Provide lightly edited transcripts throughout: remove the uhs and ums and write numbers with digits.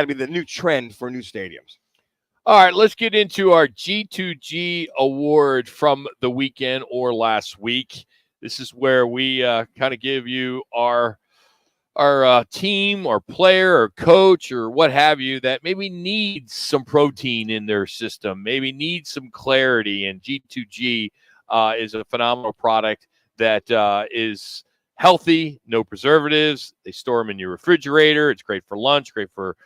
to be the new trend for new stadiums. All right, let's get into our G2G award from the weekend or last week. This is where we kind of give you our team or player or coach or what have you that maybe needs some protein in their system, maybe needs some clarity. And G2G is a phenomenal product that is healthy, no preservatives. They store them in your refrigerator. It's great for lunch, great for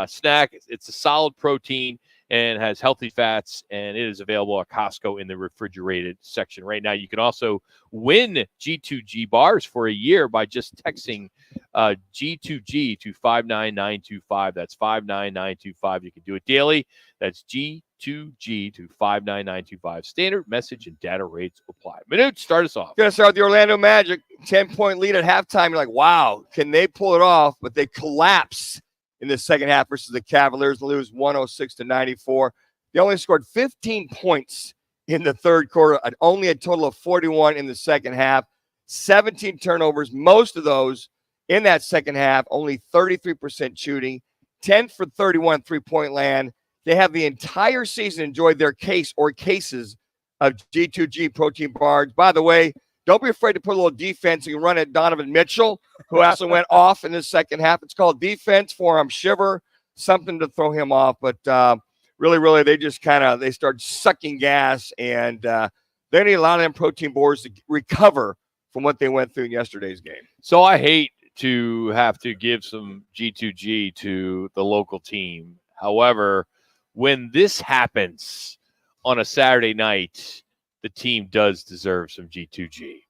snack. It's a solid protein and has healthy fats, and it is available at Costco in the refrigerated section right now. You can also win G2G bars for a year by just texting G2G to 59925. That's 59925. You can do it daily. That's G2G to 59925. Standard message and data rates apply. Minute, start us off. Going to start with the Orlando Magic. 10-point lead at halftime. You're like, wow, can they pull it off? But they collapse in the second half versus the Cavaliers, lose 106-94. They only scored 15 points in the third quarter, and only a total of 41 in the second half. 17 turnovers, most of those in that second half, only 33% shooting, 10 for 31 three-point land. They have the entire season enjoyed their case or cases of G2G protein bars. By the way, don't be afraid to put a little defense. You can run at Donovan Mitchell, who also went off in the second half. It's called defense for him, shiver, something to throw him off. But really, they just they start sucking gas, and they need a lot of them protein bars to recover from what they went through in yesterday's game. So I hate to have to give some G2G to the local team. However, when this happens on a Saturday night, the team does deserve some G2G.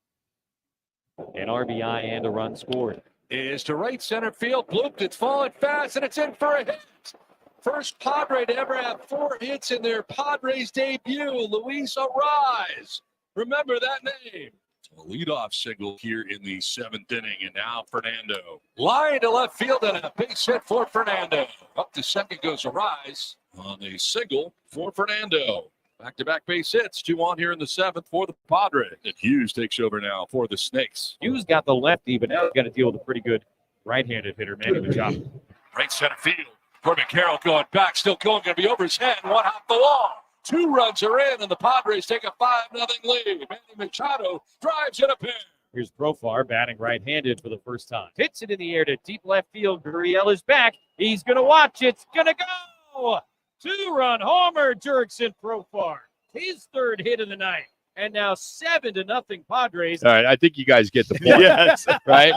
An RBI and a run scored. Is to right center field. Blooped. It's falling fast, and it's in for a hit. First Padre to ever have 4 hits in their Padres debut. Luis Arise. Remember that name. A leadoff single here in the 7th inning, and now Fernando. Line to left field and a base hit for Fernando. Up to second goes Arise on a single for Fernando. Back-to-back base hits, 2 on here in the 7th for the Padres. And Hughes takes over now for the Snakes. Hughes got the lefty, but now he's got to deal with a pretty good right-handed hitter, Manny Machado. Right center field. Corbin Carroll going back, still going to be over his head. 1 off the wall. 2 runs are in, and the Padres take a 5-0 lead. Manny Machado drives it a pair. Here's Profar batting right-handed for the first time. Hits it in the air to deep left field. Gurriel is back. He's going to watch. It's going to go. 2-run homer, Jurickson Profar. His 3rd hit of the night. And now 7-0 Padres. All right, I think you guys get the point. Yes. Right?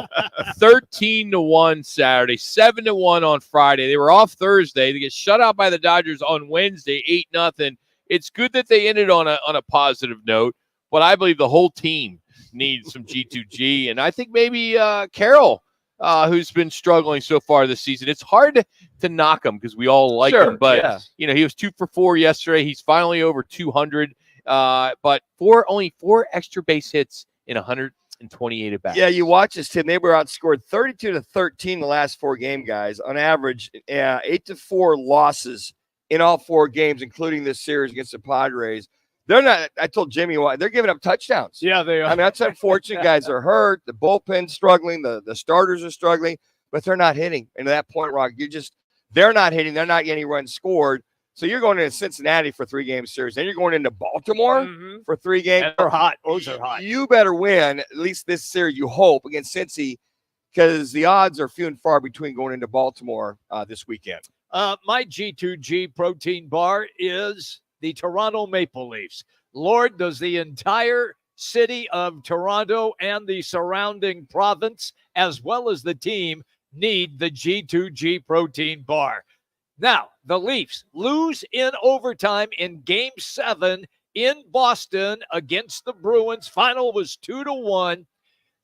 13-1 Saturday, 7-1 on Friday. They were off Thursday. They get shut out by the Dodgers on Wednesday, 8-0. It's good that they ended on a positive note, but I believe the whole team needs some G2G. And I think maybe Carroll, who's been struggling so far this season. It's hard to knock him because we all like him, but he was 2 for 4 yesterday. He's finally over 200, but only 4 extra base hits in 128 at bats. Yeah, you watch this, Tim. They were outscored 32-13 the last 4 game guys on average. 8-4 losses in all 4 games, including this series against the Padres. They're not. I told Jimmy why they're giving up touchdowns. Yeah, they are. I mean, that's unfortunate. Guys are hurt. The bullpen's struggling. The starters are struggling, but they're not hitting. And to that point, Rock, they're not hitting. They're not getting runs scored. So you're going into Cincinnati for 3-game series. Then you're going into Baltimore for 3 games. And they're hot. Those are hot. You better win at least this series. You hope against Cincy, because the odds are few and far between going into Baltimore this weekend. My G2G protein bar is the Toronto Maple Leafs. Lord, does the entire city of Toronto and the surrounding province, as well as the team, need the G2G protein bar. Now, the Leafs lose in overtime in Game 7 in Boston against the Bruins. Final was 2-1.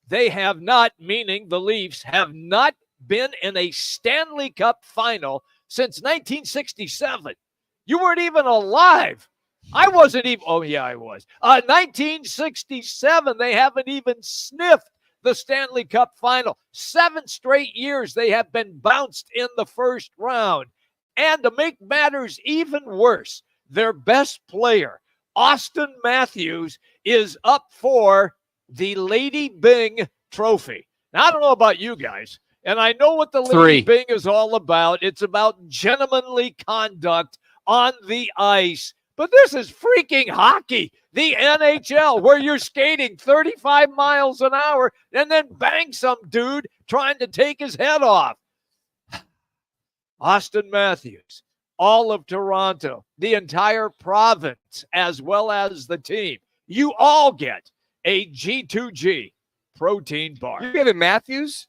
They have not, meaning the Leafs, have not been in a Stanley Cup final since 1967. You weren't even alive. I wasn't even. Oh, yeah, I was. 1967, they haven't even sniffed the Stanley Cup final. 7 straight years they have been bounced in the first round. And to make matters even worse, their best player, Austin Matthews, is up for the Lady Byng Trophy. Now, I don't know about you guys. And I know what the Lady Bing is all about. It's about gentlemanly conduct on the ice. But this is freaking hockey, the NHL, where you're skating 35 miles an hour and then bang some dude trying to take his head off. Austin Matthews, all of Toronto, the entire province, as well as the team. You all get a G2G protein bar. You're giving Matthews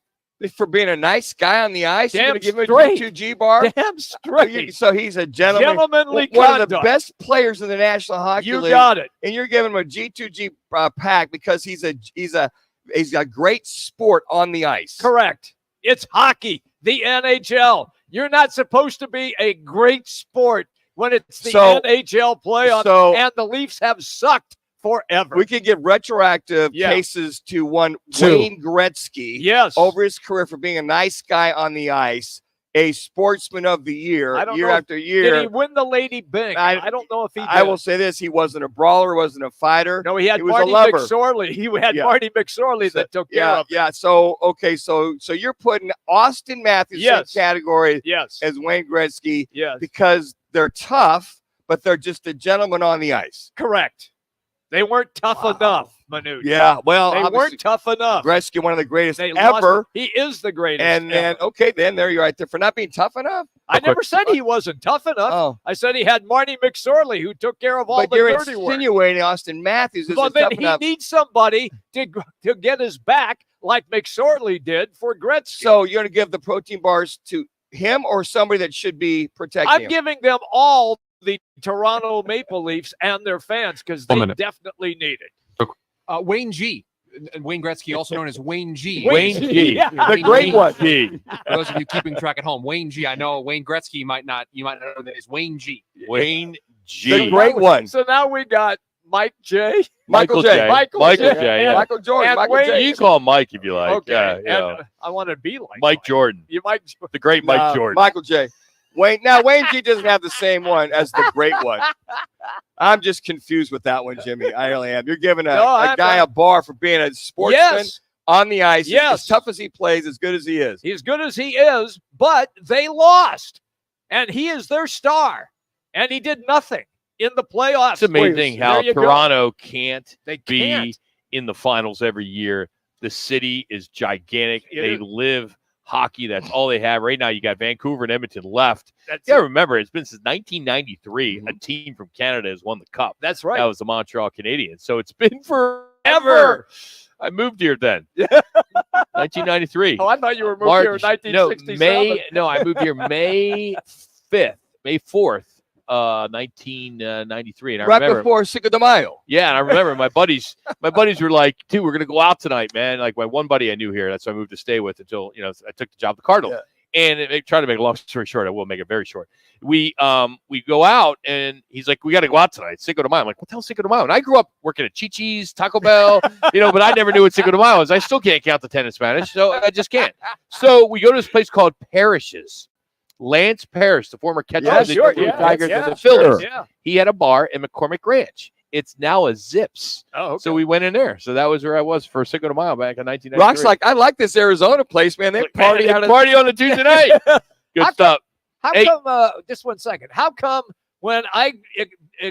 for being a nice guy on the ice. Damn You're going to give him straight. a G2G bar? Damn straight. So he's a gentleman. Gentlemanly one conduct. of the best players in the National Hockey You League. got it. And you're giving him a G2G pack because he's a great sport on the ice. Correct. It's hockey, the NHL. You're not supposed to be a great sport when it's the NHL playoffs, and the Leafs have sucked forever. We could give retroactive cases to Wayne Gretzky over his career for being a nice guy on the ice, a sportsman of the year, year after year. Did he win the Lady Bing? I don't know if he did. I will say this. He wasn't a brawler, wasn't a fighter. No, he had was Marty a lover. McSorley. He had Marty McSorley that took care of him. Yeah. So, okay. So you're putting Austin Matthews in the category as Wayne Gretzky because they're tough, but they're just a gentleman on the ice. Correct. They weren't tough enough, Manu. Yeah, well, they weren't tough enough. Gretzky, one of the greatest ever. He is the greatest. And then, then there you're right there for not being tough enough. I never said he wasn't tough enough. Oh. I said he had Marty McSorley who took care of all the dirty work. But you're insinuating Austin Matthews isn't well, then tough he enough. needs somebody to get his back like McSorley did for Gretzky. So you're going to give the protein bars to him or somebody that should be protecting him? I'm giving them all the Toronto Maple Leafs and their fans because they definitely need it. Wayne G. Wayne Gretzky, also known as Wayne G. Wayne G. The great one. G. For those of you keeping track at home, Wayne G. I know Wayne Gretzky you might not know that it's Wayne G. Wayne G. The great one. So now we got Mike J. Michael J. Michael J. Yeah. Michael Jordan. Michael J. You can call him Mike if you like. Okay. Yeah, I want to be like Mike Jordan. You Mike Jordan. The great Mike Jordan. Michael J. Wayne G doesn't have the same one as the great one. I'm just confused with that one, Jimmy. I really am. You're giving a guy a bar for being a sportsman on the ice. As tough as he plays, as good as he is. He's good as he is, but they lost. And he is their star. And he did nothing in the playoffs. It's amazing how Toronto can't be in the finals every year. The city is gigantic. They live hockey. That's all they have. Right now, you got Vancouver and Edmonton left. Remember, it's been since 1993 a team from Canada has won the Cup. That's right. That was the Montreal Canadiens. So it's been forever. I moved here then. 1993. Oh, I thought you were moved here in 1967. I moved here May 4th. 1993, and I remember before Cinco de Mayo. Yeah, and I remember my buddies were like, "Dude, we're gonna go out tonight, man." Like my one buddy I knew here, that's why I moved to stay with until I took the job at the Cardinals. And try to make a long story short, I will make it very short. We go out, and he's like, "We got to go out tonight, Cinco de Mayo." I'm like, "What the hell, Cinco de Mayo?" And I grew up working at Chi-Chi's, Taco Bell, but I never knew what Cinco de Mayo was. I still can't count to 10 in Spanish, so I just can't. So we go to this place called Parrish's. Lance Parrish, the former catcher of the Tigers and the Phillies. He had a bar in McCormick Ranch. It's now a Zips. Oh, okay. So we went in there. So that was where I was for Cinco de Mayo back in 1993. Rock's like, I like this Arizona place, man. They party on a Tuesday night. Good stuff. How come, just 1 second, how come when I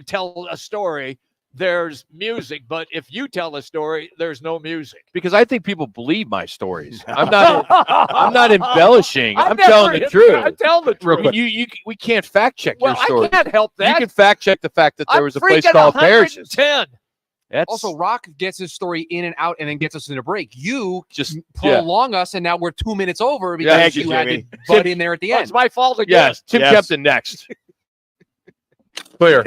tell a story, there's music, but if you tell a story, there's no music? Because I think people believe my stories. I'm not embellishing. I'm telling the truth. I tell the truth. We can't fact check your story. I can't help that. You can fact check the fact that there was a place called Parrish's. 110. Also, Rock gets his story in and out and then gets us in a break. You just prolong us, and now we're 2 minutes over because you had to butt in there at the end. It's my fault again. Yes, Tim Kempton next. Clear.